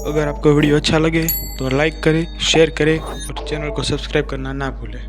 अगर आपको वीडियो अच्छा लगे तो लाइक करें, शेयर करें और चैनल को सब्सक्राइब करना ना भूलें।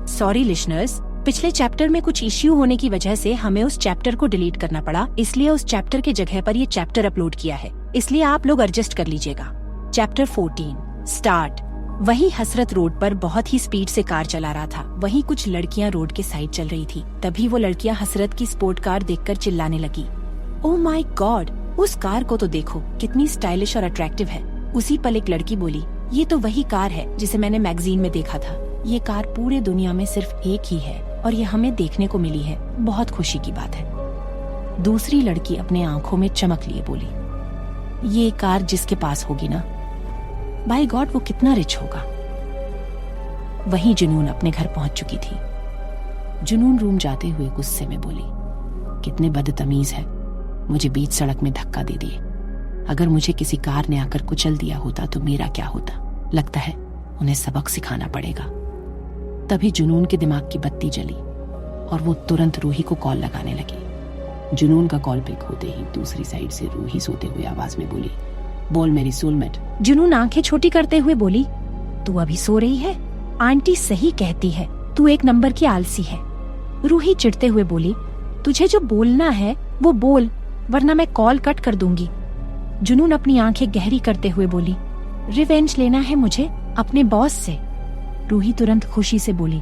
सॉरी लिसनर्स, पिछले चैप्टर में कुछ इश्यू होने की वजह से हमें उस चैप्टर को डिलीट करना पड़ा, इसलिए उस चैप्टर के जगह पर ये चैप्टर अपलोड किया है, इसलिए आप लोग एडजस्ट कर लीजिएगा। Chapter 14 start. वहीं हसरत रोड पर बहुत ही स्पीड से कार चला रहा था। वहीं कुछ लड़कियां रोड के साइड चल रही थी। तभी वो लड़कियां हसरत की स्पोर्ट कार देखकर चिल्लाने लगी, ओह माय गॉड, उस कार को तो देखो, कितनी स्टाइलिश और अट्रैक्टिव है। उसी पल एक लड़की बोली, ये तो वही कार है जिसे मैंने मैगजीन में देखा था। ये कार पूरे दुनिया में सिर्फ एक ही है और ये हमें देखने को मिली है, बहुत खुशी की बात है। दूसरी लड़की अपने आंखों में चमक लिए बोली, ये कार जिसके पास होगी ना, बाय गॉड वो कितना रिच होगा। वहीं जुनून अपने घर पहुंच चुकी थी। जुनून रूम जाते हुए गुस्से में बोली, कितने बदतमीज है, मुझे बीच सड़क में धक्का दे दिए। अगर मुझे किसी कार ने आकर कुचल दिया होता तो मेरा क्या होता। लगता है उन्हें सबक सिखाना पड़ेगा। तभी जुनून के दिमाग की बत्ती जली और वो तुरंत रूही को कॉल लगाने लगी। जुनून का कॉल पिक होते ही दूसरी साइड से रूही सोते हुए आवाज में बोली, बोल मेरी सोलमेट। जुनून आंखें छोटी करते हुए बोली, तू अभी सो रही है? आंटी सही कहती है, तू एक नंबर की आलसी है। रूही चिढ़ते हुए बोली, तुझे जो बोलना है वो बोल, वरना मैं कॉल कट कर दूंगी। जुनून अपनी आंखें गहरी करते हुए बोली, रिवेंज लेना है मुझे अपने बॉस से। रूही तुरंत खुशी से बोली,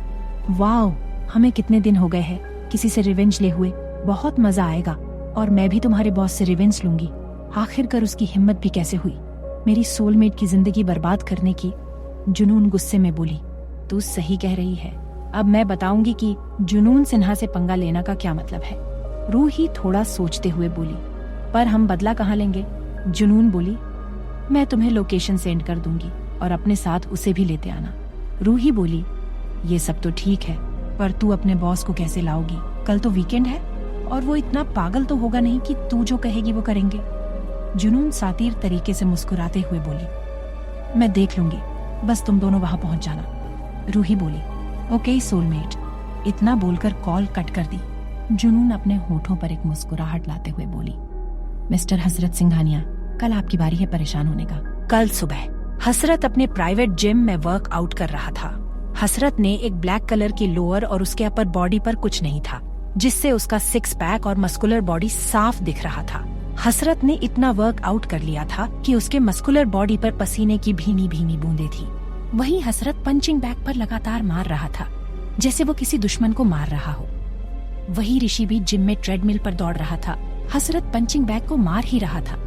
वाओ, हमें कितने दिन हो गए हैं किसी से रिवेंज ले हुए, बहुत मजा आएगा और मैं भी तुम्हारे बॉस से रिवेंज लूंगी। आखिरकार उसकी हिम्मत भी कैसे हुई मेरी सोलमेट की जिंदगी बर्बाद करने की। जुनून गुस्से में बोली, तू सही कह रही है, अब मैं बताऊंगी कि जुनून सिन्हा से पंगा लेना का क्या मतलब है। रूही थोड़ा सोचते हुए बोली, पर हम बदला कहाँ लेंगे? जुनून बोली, मैं तुम्हें लोकेशन सेंड कर दूंगी और अपने साथ उसे भी लेते आना। रूही बोली, ये सब तो ठीक है, पर तू अपने बॉस को कैसे लाओगी? कल तो वीकेंड है और वो इतना पागल तो होगा नहीं कि तू जो कहेगी वो करेंगे। जुनून सातीर तरीके से मुस्कुराते हुए बोली, मैं देख लूंगी, बस तुम दोनों वहां पहुंच जाना। रूही बोली, ओके सोलमेट। इतना बोलकर कॉल कट कर दी। जुनून अपने होठों पर एक मुस्कुराहट लाते हुए बोली, मिस्टर हसरत सिंघानिया, कल आपकी बारी है परेशान होने का। कल सुबह हसरत अपने प्राइवेट जिम में वर्क आउट कर रहा था। हसरत ने एक ब्लैक कलर की लोअर और उसके अपर बॉडी पर कुछ नहीं था, जिससे उसका सिक्स पैक और मस्कुलर बॉडी साफ दिख रहा था। हसरत ने इतना वर्क आउट कर लिया था कि उसके मस्कुलर बॉडी पर पसीने की भीनी भीनी बूंदें थी। वहीं हसरत पंचिंग बैग पर लगातार मार रहा था, जैसे वो किसी दुश्मन को मार रहा हो। वही ऋषि भी जिम में ट्रेडमिल पर दौड़ रहा था। हसरत पंचिंग बैग को मार ही रहा था।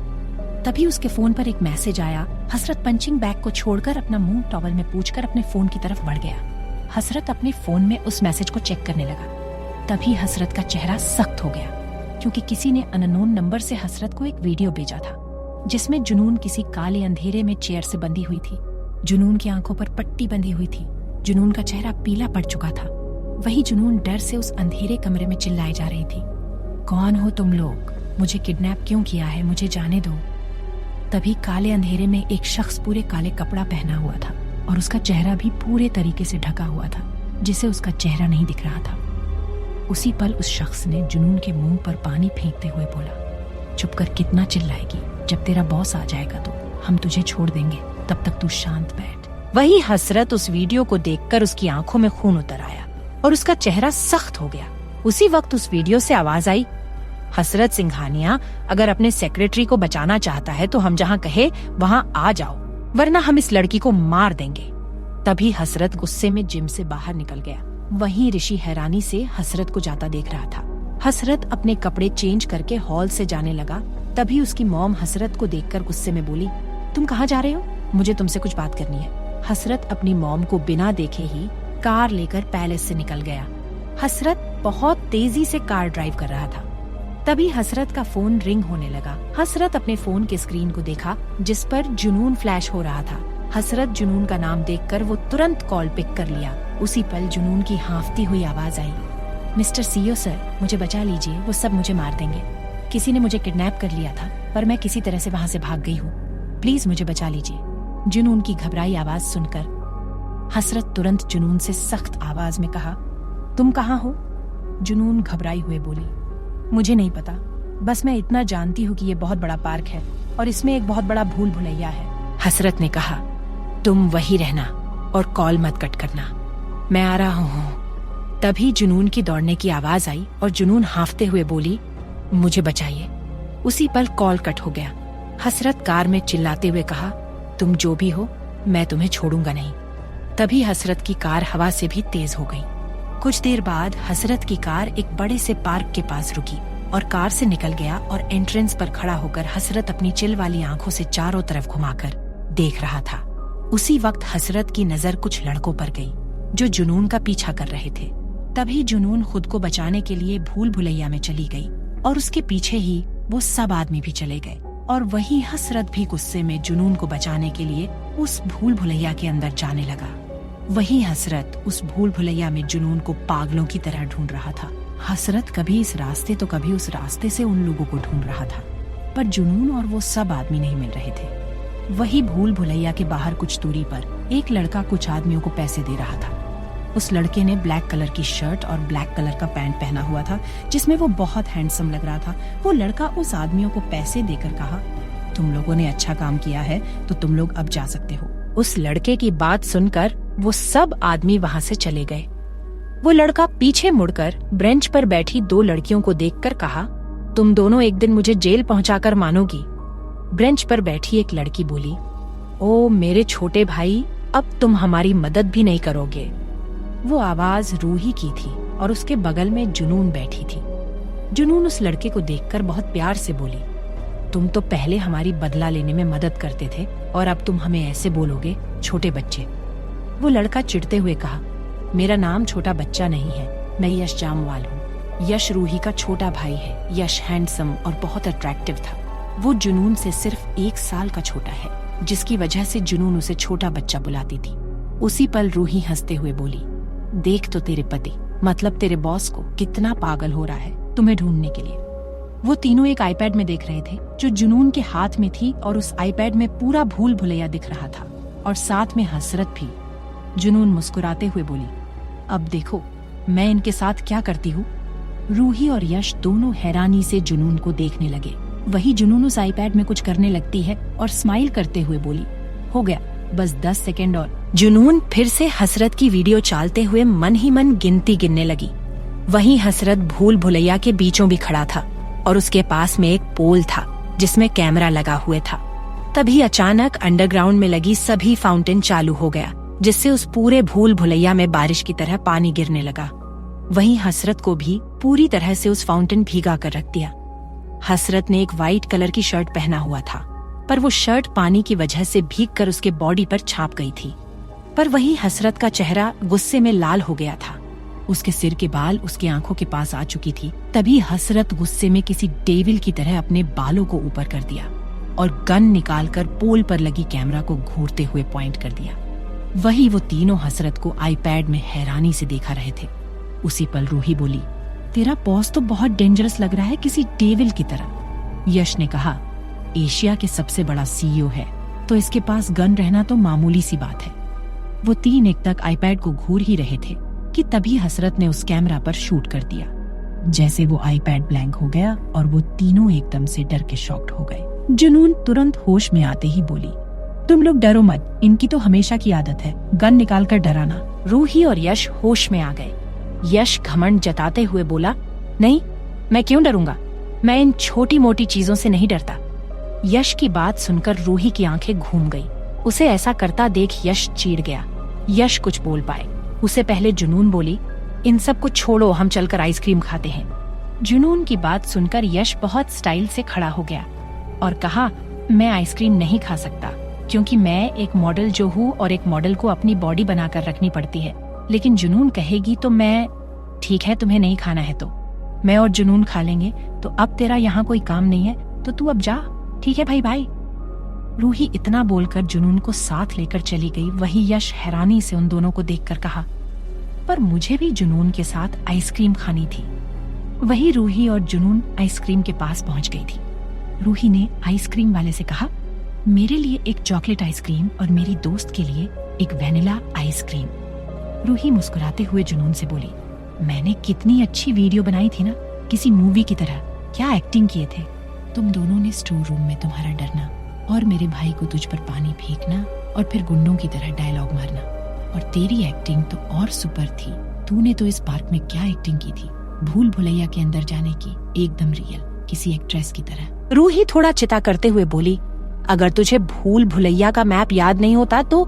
तभी उसके फोन पर एक मैसेज आया। हसरत पंचिंग बैग को छोड़कर अपना मुंह टॉवल में पूंछकर अपने फोन की तरफ बढ़ गया। हसरत अपने फोन में उस मैसेज को चेक करने लगा। तभी हसरत का चेहरा सख्त हो गया, क्योंकि किसी ने अननोन नंबर से हसरत को एक वीडियो भेजा था, जिसमें जुनून किसी काले अंधेरे में चेयर से बंधी हुई थी। जुनून की आंखों पर पट्टी बंधी हुई थी। जुनून का चेहरा पीला पड़ चुका था। वही जुनून डर से उस अंधेरे कमरे में चिल्लाए जा रही थी, कौन हो तुम लोग? मुझे किडनैप क्यों किया है? मुझे जाने दो। तभी काले अंधेरे में एक शख्स पूरे काले कपड़ा पहना हुआ था और उसका चेहरा भी पूरे तरीके से ढका हुआ था, जिसे उसका चेहरा नहीं दिख रहा था। उसी पल उस शख्स ने जुनून के मुंह पर पानी फेंकते हुए बोला, चुप कर, कितना चिल्लाएगी? जब तेरा बॉस आ जाएगा तो हम तुझे छोड़ देंगे, तब तक तू शांत बैठ। वही हसरत उस वीडियो को देखकर उसकी आंखों में खून उतर आया और उसका चेहरा सख्त हो गया। उसी वक्त उस वीडियो से आवाज आई, हसरत सिंघानिया अगर अपने सेक्रेटरी को बचाना चाहता है तो हम जहाँ कहे वहाँ आ जाओ, वरना हम इस लड़की को मार देंगे। तभी हसरत गुस्से में जिम से बाहर निकल गया। वहीं ऋषि हैरानी से हसरत को जाता देख रहा था। हसरत अपने कपड़े चेंज करके हॉल से जाने लगा। तभी उसकी मॉम हसरत को देखकर गुस्से में बोली, तुम कहाँ जा रहे हो? मुझे तुमसे कुछ बात करनी है। हसरत अपनी मॉम को बिना देखे ही कार लेकर पैलेस से निकल गया। हसरत बहुत तेजी से कार ड्राइव कर रहा था। तभी हसरत का फोन रिंग होने लगा। हसरत अपने फोन के स्क्रीन को देखा, जिस पर जुनून फ्लैश हो रहा था। हसरत जुनून का नाम देखकर वो तुरंत कॉल पिक कर लिया। उसी पल जुनून की हांफती हुई आवाज आई, मिस्टर सीईओ सर, मुझे बचा लीजिए, वो सब मुझे मार देंगे। किसी ने मुझे किडनैप कर लिया था, पर मैं किसी तरह से वहाँ से भाग गई हूँ। प्लीज मुझे बचा लीजिए। जुनून की घबराई आवाज सुनकर हसरत तुरंत जुनून से सख्त आवाज में कहा, तुम कहाँ हो? जुनून घबराई हुए बोली, मुझे नहीं पता, बस मैं इतना जानती हूँ कि ये बहुत बड़ा पार्क है और इसमें एक बहुत बड़ा भूल भुलैया है। हसरत ने कहा, तुम वही रहना और कॉल मत कट करना, मैं आ रहा हूँ। तभी जुनून की दौड़ने की आवाज आई और जुनून हांफते हुए बोली, मुझे बचाइए। उसी पल कॉल कट हो गया। हसरत कार में चिल्लाते हुए कहा, तुम जो भी हो, मैं तुम्हें छोड़ूंगा नहीं। तभी हसरत की कार हवा से भी तेज हो गई। कुछ देर बाद हसरत की कार एक बड़े से पार्क के पास रुकी और कार से निकल गया और एंट्रेंस पर खड़ा होकर हसरत अपनी चिल वाली आंखों से चारों तरफ घुमाकर देख रहा था। उसी वक्त हसरत की नजर कुछ लड़कों पर गई जो जुनून का पीछा कर रहे थे। तभी जुनून खुद को बचाने के लिए भूल भुलैया में चली गई और उसके पीछे ही वो सब आदमी भी चले गए। और वही हसरत भी गुस्से में जुनून को बचाने के लिए उस भूल भुलैया के अंदर जाने लगा। वही हसरत उस भूल भुलैया में जुनून को पागलों की तरह ढूंढ रहा था। हसरत कभी इस रास्ते तो कभी उस रास्ते से उन लोगों को ढूंढ रहा था, पर जुनून और वो सब आदमी नहीं मिल रहे थे। वही भूल भुलैया के बाहर कुछ दूरी पर एक लड़का कुछ आदमियों को पैसे दे रहा था। उस लड़के ने ब्लैक कलर की शर्ट और ब्लैक कलर का पैंट पहना हुआ था, जिसमें वो बहुत हैंडसम लग रहा था। वो लड़का उस आदमियों को पैसे देकर कहा, तुम लोगों ने अच्छा काम किया है तो तुम लोग अब जा सकते हो। उस लड़के की बात सुनकर वो सब आदमी वहाँ से चले गए। वो लड़का पीछे मुड़कर बेंच पर बैठी दो लड़कियों को देखकर कहा, तुम दोनों एक दिन मुझे जेल पहुंचाकर मानोगी। बेंच पर बैठी एक लड़की बोली, ओ मेरे छोटे भाई, अब तुम हमारी मदद भी नहीं करोगे। वो आवाज रूही की थी और उसके बगल में जुनून बैठी थी। जुनून उस लड़के को देखकर बहुत प्यार से बोली, तुम तो पहले हमारी बदला लेने में मदद करते थे और अब तुम हमें ऐसे बोलोगे, छोटे बच्चे। वो लड़का चिढ़ते हुए कहा, मेरा नाम छोटा बच्चा नहीं है, मैं यश जामवाल हूँ। यश रूही का छोटा भाई है। यश हैंडसम और बहुत अट्रैक्टिव था। वो जुनून से सिर्फ 1 साल का छोटा है, जिसकी वजह से जुनून उसे छोटा बच्चा बुलाती थी। उसी पल रूही हंसते हुए बोली, देख तो तेरे पति मतलब तेरे बॉस को कितना पागल हो रहा है तुम्हें ढूंढने के लिए। वो तीनों एक आईपैड में देख रहे थे जो जुनून के हाथ में थी और उस आईपैड में पूरा भूल भुलैया दिख रहा था और साथ में हसरत भी। जुनून मुस्कुराते हुए बोली, अब देखो मैं इनके साथ क्या करती हूँ। रूही और यश दोनों हैरानी से जुनून को देखने लगे। वही जुनून उस आईपैड में कुछ करने लगती है और स्माइल करते हुए बोली, हो गया, बस 10 सेकंड और। जुनून फिर से हसरत की वीडियो चालते हुए मन ही मन गिनती गिनने लगी। वहीं हसरत भूल भुलैया के बीचों भी खड़ा था और उसके पास में एक पोल था जिसमें कैमरा लगा हुआ था। तभी अचानक अंडरग्राउंड में लगी सभी फाउंटेन चालू हो गया, जिससे उस पूरे भूल भुलैया में बारिश की तरह पानी गिरने लगा। वहीं हसरत को भी पूरी तरह से उस फाउंटेन भीगा कर रख दिया। हसरत ने एक वाइट कलर की शर्ट पहना हुआ था, पर वो शर्ट पानी की वजह से भीगकर उसके बॉडी पर छाप गई थी। पर वही हसरत का चेहरा गुस्से में लाल हो गया था। उसके सिर के बाल उसकी आंखों के पास आ चुकी थी। तभी हसरत गुस्से में किसी डेविल की तरह अपने बालों को ऊपर कर दिया और गन निकालकर पोल पर लगी कैमरा को घूरते हुए पॉइंट कर दिया। वही वो तीनों हसरत को आईपैड में हैरानी से देखा रहे थे। उसी पल रूही बोली, तेरा बॉस तो बहुत डेंजरस लग रहा है, किसी डेविल की तरह। यश ने कहा, एशिया के सबसे बड़ा सीईओ है तो इसके पास गन रहना तो मामूली सी बात है। वो तीन एक तक आईपैड को घूर ही रहे थे कि तभी हसरत ने उस कैमरा पर शूट कर दिया। जैसे वो आईपैड ब्लैंक हो गया और वो तीनों एकदम से डर के शॉक्ड हो गए। जुनून तुरंत होश में आते ही बोली, तुम लोग डरो मत, इनकी तो हमेशा की आदत है गन निकालकर डराना। रूही और यश होश में आ गए। यश घमंड जताते हुए बोला, नहीं, मैं क्यों डरूंगा, मैं इन छोटी मोटी चीजों से नहीं डरता। यश की बात सुनकर रूही की आंखें घूम गई। उसे ऐसा करता देख यश चीड़ गया। यश कुछ बोल पाए उसे पहले जुनून बोली, इन सब को छोड़ो, हम चलकर आइसक्रीम खाते हैं। जुनून की बात सुनकर यश बहुत स्टाइल से खड़ा हो गया और कहा, मैं आइसक्रीम नहीं खा सकता क्योंकि मैं एक मॉडल जो हूँ और एक मॉडल को अपनी बॉडी बनाकर रखनी पड़ती है। लेकिन जुनून कहेगी तो मैं, ठीक है तुम्हें नहीं खाना है तो मैं और जुनून खा लेंगे, तो अब तेरा यहाँ कोई काम नहीं है तो तू अब जा, ठीक है भाई। रूही इतना बोलकर जुनून को साथ लेकर चली गई। वही यश हैरानी से उन दोनों को देखकर कहा, पर मुझे भी जुनून के साथ आइसक्रीम खानी थी। वही रूही और जुनून आइसक्रीम के पास पहुंच गई थी। रूही ने आइसक्रीम वाले से कहा, मेरे लिए एक चॉकलेट आइसक्रीम और मेरी दोस्त के लिए एक वेनिला आइसक्रीम। रूही मुस्कुराते हुए जुनून से बोली, मैंने कितनी अच्छी वीडियो बनाई थी ना, किसी मूवी की तरह। क्या एक्टिंग किए थे तुम दोनों ने। स्टोर रूम में तुम्हारा डरना और मेरे भाई को तुझ पर पानी फेंकना और फिर गुंडों की तरह डायलॉग मारना। और तेरी एक्टिंग तो और सुपर थी। तूने तो इस पार्क में क्या एक्टिंग की थी, भूल भुलैया के अंदर जाने की, एकदम रियल, किसी एक्ट्रेस की तरह। रूही थोड़ा चिता करते हुए बोली, अगर तुझे भूल भुलैया का मैप याद नहीं होता तो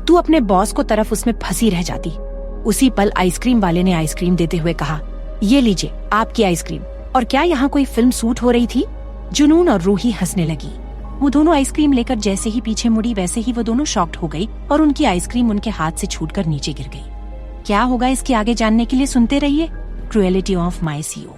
तू अपने बॉस को तरफ उसमें फंसी रह जाती। उसी पल आइसक्रीम वाले ने आइसक्रीम देते हुए कहा, ये लीजिए आपकी आइसक्रीम। और क्या यहाँ कोई फिल्म शूट हो रही थी? जुनून और रूही हंसने लगी। वो दोनों आइसक्रीम लेकर जैसे ही पीछे मुड़ी वैसे ही वो दोनों शॉक्ड हो गई और उनकी आइसक्रीम उनके हाथ से छूटकर नीचे गिर गई। क्या होगा इसके आगे जानने के लिए सुनते रहिए क्रुएलिटी ऑफ माय सीईओ।